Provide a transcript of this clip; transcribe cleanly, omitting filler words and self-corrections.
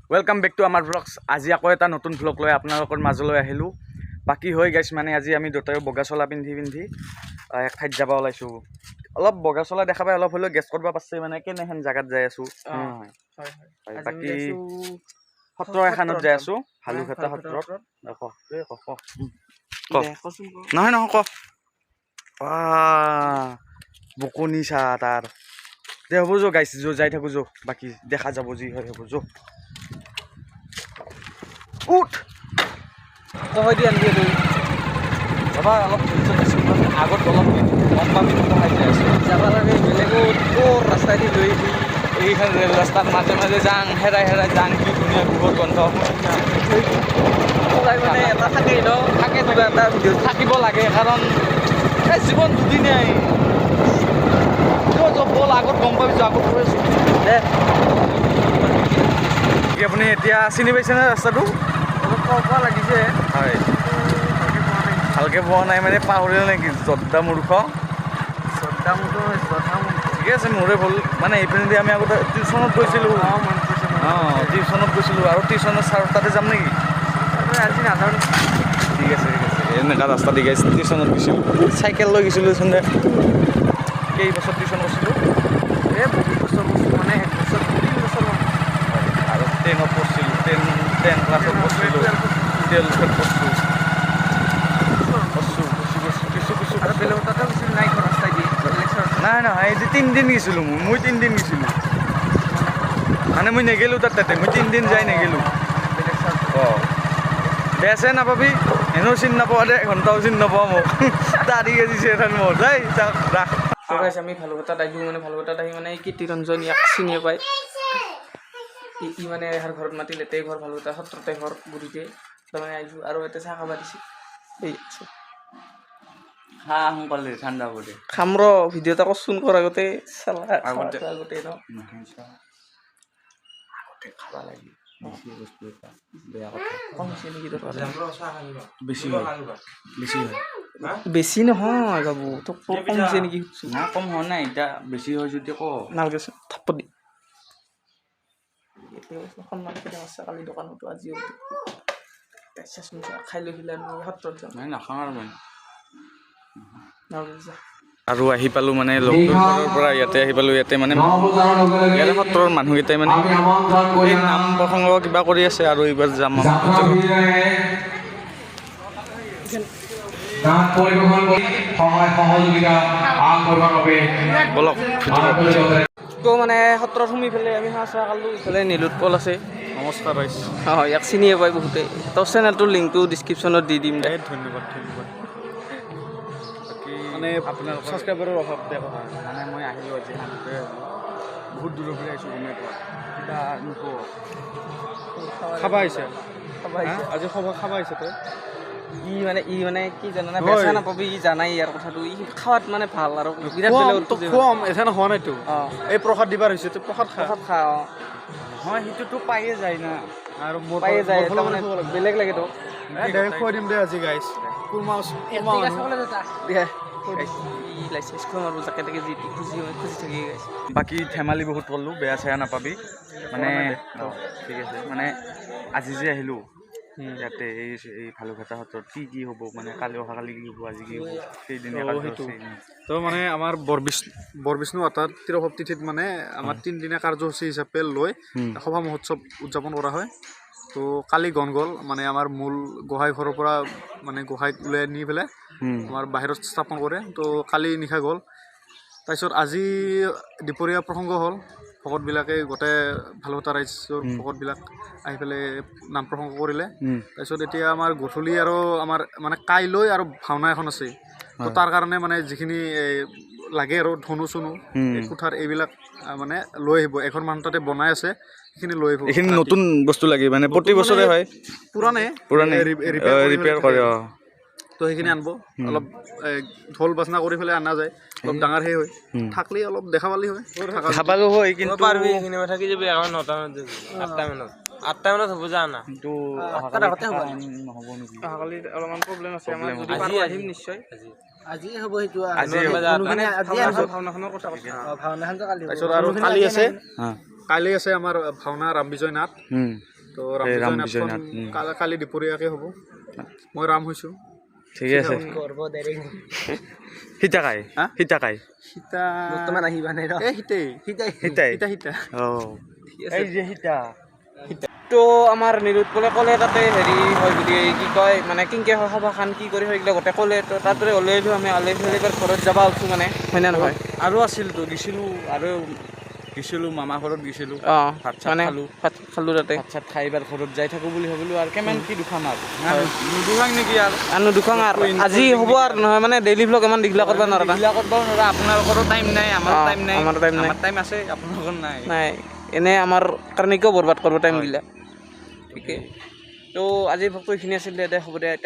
Welcome back to आमार blogs. आज आको एटा नतुन ब्लग लै आपनालोकर माजलै आहिलो। बाकी होय गाइस माने आज आमी दुटायो बगा चला पिंधि एक ठाইত जाबा ओलाइছো। अलप बगा चला দেখা পাই অলপ হলো গেছ করবা পাছে মানে কেনেহেন জাগাত যাই আছো। হয় বাকি সত্ৰ এখানত যাই আছো ভালুকটা সত্ৰত। দেখো নহয় নহয় ক বকনি চা তাৰ দে হব যো গাইছ যো যাই থাকো যো বাকি দেখা যাব যি হয় হব যো উঠ কই দি আনবি তুই বাবা অলপ আগত অলপ কম পাবি খাই যাই আছে যাবা লাগে বেলেগো তোৰ ৰাস্তা দি লৈ এইখান ৰেল ৰাস্তাত মাজে মাজে যাং হেৰাই হেৰাই যাং কি ধুনীয়া গুহৰ গন্ধ মানে এটা থাকেই ন থাকে কিবা এটা ভিডিঅ' থাকিব লাগে কাৰণ এই জীৱন দুদিনেই বল আগত গম পাবিছো আগত কৈছো দে কি আপুনি এতিয়া চিনি পাইছেনে ৰাস্তাটো অলপ লাগিছে হয় ভালকে পোৱা নাই মানে পাহৰিল নেকি জদ্দা মূৰ্খ ঠিকে আছে মোৰে ভুল মানে এইপিনেদি আমি আগতে টিউশ্যনত গৈছিলোঁ টিউশ্যনত গৈছিলোঁ আৰু টিউশ্যনৰ ছাৰ তাতে যাম নেকি আজি নাজানো ঠিক আছে এনেকুৱা ৰাস্তা দি গাইছে টিউশ্যনত গৈছিলোঁ চাইকেল লৈ গৈছিলোঁ চোন কেইবছৰ টিউশ্যন কৰিছিলোঁ এই বহুত বছৰ মানে 1 বছৰ 3 বছৰ আৰু 10ত পঢ়িছিলোঁ 10 ক্লাছত পঢ়িছিলোঁ 12ত পঢ়িছিলোঁ নাই নহয় এই যে 3 দিন গৈছিলোঁ মই 3 দিন গৈছিলোঁ মানে মই নেগেলোঁ তাতে মই 3 দিন যাই নেগেলোঁ বেয়া চেয়া নাপাবি এনেও চিনি নাপাওঁ দে এঘণ্টাও চিনি নাপাওঁ মোক দাড়ি গেজিছে এখন মোৰ দেই ৰাখ আমি ভালুকটাত আহিলোঁ মানে ভালুকটাত আহি মানে এই কীৰ্তিৰঞ্জন ইয়াক চিনিয়ে পায় ই মানে এহাৰ ঘৰত মাতিলে তেই ঘৰ ভালুকটা সত্ৰতে ঘৰ গুৰিতে তাৰমানে আহিছোঁ আৰু ইয়াতে চাহ খাব দিছে এই আছে সোনকালে ঠাণ্ডা কৰি খাম ৰ ভিডিঅ' এটা কৰচোন কৰ আগতে চালা আগতে ন আগতে খাবা লাগে বেছি বস্তু এটা বেয়া কথা কম হৈছে নেকি তোৰ বেছি হয় বেছি নহয় বাবু তোক কম হৈছে নেকি না কম হোৱা নাই এতিয়া বেছি হয় যদি ক নালগেচোন থাপ্পৰ দি সন্মান কেইটা আছে কালি দোকানতো আজিও খাই লৈ পেলাই আমি সত্ৰত যাম নাই নাখাওঁ আৰু মই নালগে আৰু আহি পালোঁ মানে লগটোৰ পৰা ইয়াতে আহি পালোঁ ইয়াতে মানে ইয়াতে সত্ৰৰ মানুহকেইটাই মানে এই নাম প্ৰসংগ কিবা কৰি আছে আৰু এইবাৰ যাম বলক তো মানে সত্ৰত সোমাই পেলাই আমি হাঁহ চাহ খালোঁ ইফালে নীলোৎ পল আছে নমস্কাৰ ৰাইজ হয় ইয়াক চিনিয়ে পায় বহুতে তোৰ চেনেলটোৰ লিংকটো ডিছক্ৰিপশ্যনত দি দিম দে ধন্যবাদ মানে আপোনাৰ ছাবস্ক্ৰাইবাৰৰ অভাৱ দে কথা মানে মই আহিলোঁ আজি সানতে বহুত দূৰৰ পৰা আহিছোঁ গমে পোৱা কিবা নোপোৱা খাবা আহিছে আজি খাবা আহিছে তই ই মানে কি জানানে বেচা নাপাবি ই জানাই ইয়াৰ কথাটো ই খাৱাত মানে ভাল আৰু বিৰাট বেলেগ খুৱাম এথান হোৱা নাইতো এই প্ৰসাদ দিবাৰ হৈছে তো প্ৰসাদ খা হয় সেইটোতো পায়ে যায় না আৰু পায়ে যায় তাৰমানে বেলেগ লাগে তো খুৱাই দিম দে আজি গাইছ বাকী ধেমালি বহুত কৰিলোঁ বেয়া চেয়া নাপাবি মানে ঠিক আছে মানে আজি যে আহিলোঁ ইয়াতে এই ভালুকটা সত্ৰত কি হ'ব মানে কালি অহাকালি কি হ'ব আজি কি হ'ব সেইদিনে তো মানে আমাৰ বৰবিষ্ণু অৰ্থাৎ তিৰুসপ্তিথিত মানে আমাৰ 3 দিনীয়া কাৰ্যসূচী হিচাপে লৈ সভা মহোৎসৱ উদযাপন কৰা হয় তো কালি গ'ল মানে আমাৰ মূল গোহাঁই ঘৰৰ পৰা মানে গোহাঁইক ওলাই নি পেলাই আমাৰ বাহিৰত স্থাপন কৰে তো কালি নিশা গ'ল তাৰপিছত আজি দুপৰীয়া প্ৰসংগ হ'ল ভকতবিলাকে গোটেই ভালুকটা ৰাইজৰ ভকতবিলাক আহি পেলাই নাম প্ৰসংগ কৰিলে তাৰপিছত এতিয়া আমাৰ গধূলি আৰু আমাৰ মানে কাইলৈ আৰু ভাওনা এখন আছে তো তাৰ কাৰণে মানে যিখিনি লাগে আৰু ধনু চনু কুঠাৰ এইবিলাক মানে লৈ আহিব এখন মানুহ তাতে বনাই আছে সেইখিনি লৈ আহিব এইখিনি নতুন বস্তু লাগে মানে প্ৰতি বছৰে হয় পুৰণে ৰিপেয়াৰ কৰে তো সেইখিনি আনব অলপ ঢোল বাজনা কৰি পেলাই অনা যায় অলপ ডাঙৰ সেই হয় থাকলি অলপ দেখা পালি হয় খাবালো হয় কিন্তু পাৰবি এইখিনি থাকি যাবি 8টা মানত হ'ব জানা কিন্তু নহ'ব নেকি অহাকালি অলপমান প্ৰব্লেম আছে আমাৰ যদি পাৰো আহিম নিশ্চয় আজি হ'ব সেইটো আজি ভাওনাখনৰ কথা তাৰপিছত আৰু কালি আছে আমাৰ ভাওনা ৰাম বিজয় নাথ তো এই ৰাম ৰাম বিজয় বিজয় নাটখন নাট, কালি দুপৰীয়াকৈ হ'ব মই ৰাম হৈছোঁ ঠিকে আছে সীতাকাই হা? সীতাকাই সীতা বৰ্তমান আহিবা নাই এই সীতাই সীতাই সীতা সীতা অঁ এই যে সীতা তো আমাৰ নিৰুৎপলে ক'লে তাতে হেৰি হয় বুলি কি কয় মানে কিনকে হয় সভাখান কি কৰি হয় এইগিলা গোটেই ক'লে তো তাতে ওলাই আহিলোঁ আমি ওলাই পেলাই এবাৰ ঘৰত যাব উঠছোঁ মানে হয়নে নহয় আৰু আছিলতো গেছিলোঁ আৰু গেছিলোঁ মামা ঘৰত গেছিলোঁ অঁ ভাত চাত মানে খালোঁ ভাত খালোঁ তাতে ভাত চাত খাই এবাৰ ঘৰত যাই থাকোঁ বুলি ভাবিলোঁ আৰু কিমান কি দুখাম আৰু নুদুখাং নেকি আৰু আনো দুখন আৰু আজি হ'ব আৰু নহয় মানে ডেইলি ভ্লগ ইমান দীঘলা কৰিব নোৱাৰা না এইবিলাক কৰিব নোৱাৰা আপোনালোকৰো টাইম নাই আমাৰো অঁ, টাইম নাই আমাৰো time নাই। আমাৰ টাইম আছে আপোনালোকৰ নাই নাই এনে আমাৰ কাৰণে কিয় বৰবাদ কৰিব টাইমগিলা ঠিকে তো আজিৰ ভক্ত এইখিনি আছিল দে হ'ব দে এতিয়া